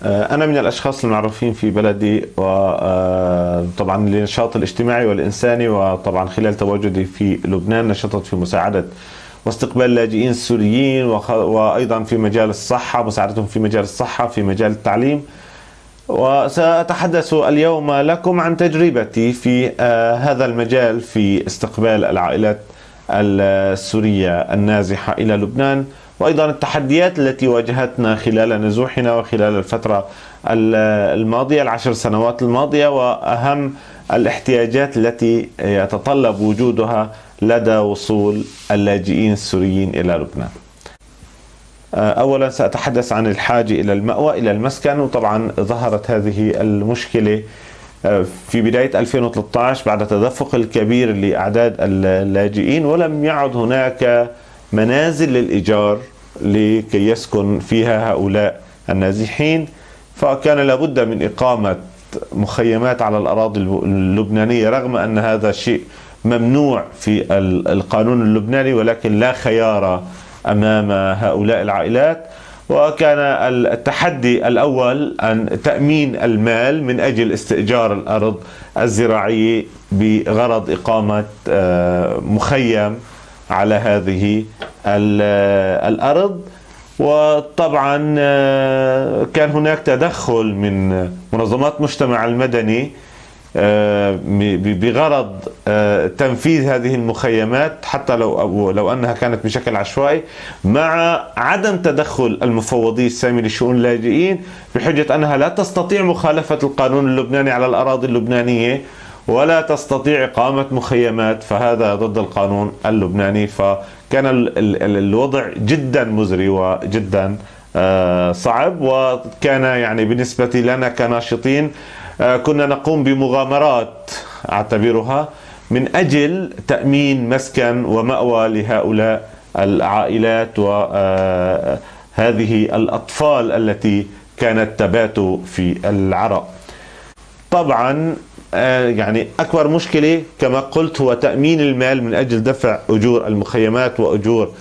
أنا من الأشخاص المعروفين في بلدي، وطبعا للنشاط الاجتماعي والإنساني، وطبعا خلال تواجدي في لبنان نشطت في مساعدة واستقبال اللاجئين السوريين، وأيضا في مجال الصحة، مساعدتهم في مجال الصحة، في مجال التعليم. وسأتحدث اليوم لكم عن تجربتي في هذا المجال في استقبال العائلات السورية النازحة إلى لبنان، وأيضا التحديات التي واجهتنا خلال نزوحنا وخلال الفترة الماضية، ال10 سنوات الماضية، وأهم الاحتياجات التي يتطلب وجودها لدى وصول اللاجئين السوريين إلى لبنان. أولا سأتحدث عن الحاجة إلى المأوى، إلى المسكن. وطبعا ظهرت هذه المشكلة في بداية 2013 بعد التدفق الكبير لأعداد اللاجئين، ولم يعد هناك منازل للإيجار لكي يسكن فيها هؤلاء النازحين، فكان لابد من إقامة مخيمات على الأراضي اللبنانية، رغم أن هذا شيء ممنوع في القانون اللبناني، ولكن لا خيار أمام هؤلاء العائلات. وكان التحدي الأول أن تأمين المال من أجل استئجار الأرض الزراعية بغرض إقامة مخيم على هذه الأرض. وطبعا كان هناك تدخل من منظمات المجتمع المدني بغرض تنفيذ هذه المخيمات، حتى لو أنها كانت بشكل عشوائي، مع عدم تدخل المفوضية السامية لشؤون اللاجئين بحجة أنها لا تستطيع مخالفة القانون اللبناني على الأراضي اللبنانية، ولا تستطيع إقامة مخيمات، فهذا ضد القانون اللبناني. فكان الوضع جدا مزري وجدا صعب، وكان يعني بالنسبة لنا كناشطين كنا نقوم بمغامرات أعتبرها من أجل تأمين مسكن ومأوى لهؤلاء العائلات وهذه الأطفال التي كانت تبات في العراء. طبعا يعني أكبر مشكلة كما قلت هو تأمين المال من أجل دفع أجور المخيمات وأجور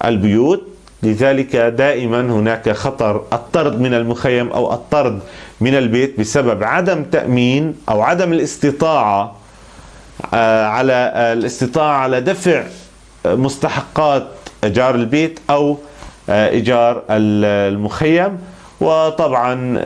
البيوت، لذلك دائما هناك خطر الطرد من المخيم أو الطرد من البيت بسبب عدم تأمين أو عدم الاستطاعة على دفع مستحقات إيجار البيت أو إيجار المخيم. وطبعا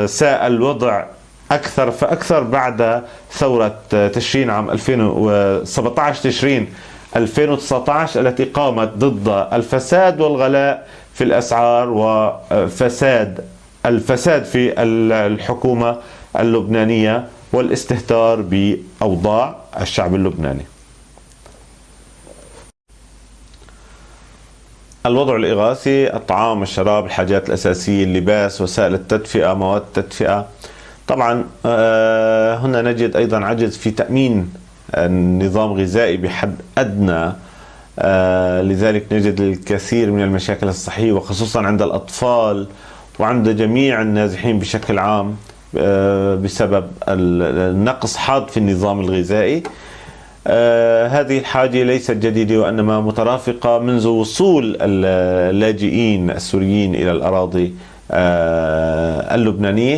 ساء الوضع أكثر فأكثر بعد ثورة تشرين عام 2017 تشرين 2019 التي قامت ضد الفساد والغلاء في الأسعار الفساد في الحكومة اللبنانية والاستهتار بأوضاع الشعب اللبناني. الوضع الإغاثي: الطعام، الشراب، الحاجات الأساسية، اللباس، وسائل التدفئة، مواد التدفئة. طبعا هنا نجد أيضا عجز في تأمين النظام غذائي بحد أدنى، لذلك نجد الكثير من المشاكل الصحية، وخصوصا عند الأطفال وعند جميع النازحين بشكل عام، بسبب النقص حاد في النظام الغذائي. هذه الحاجة ليست جديدة، وإنما مترافقة منذ وصول اللاجئين السوريين إلى الأراضي اللبنانية.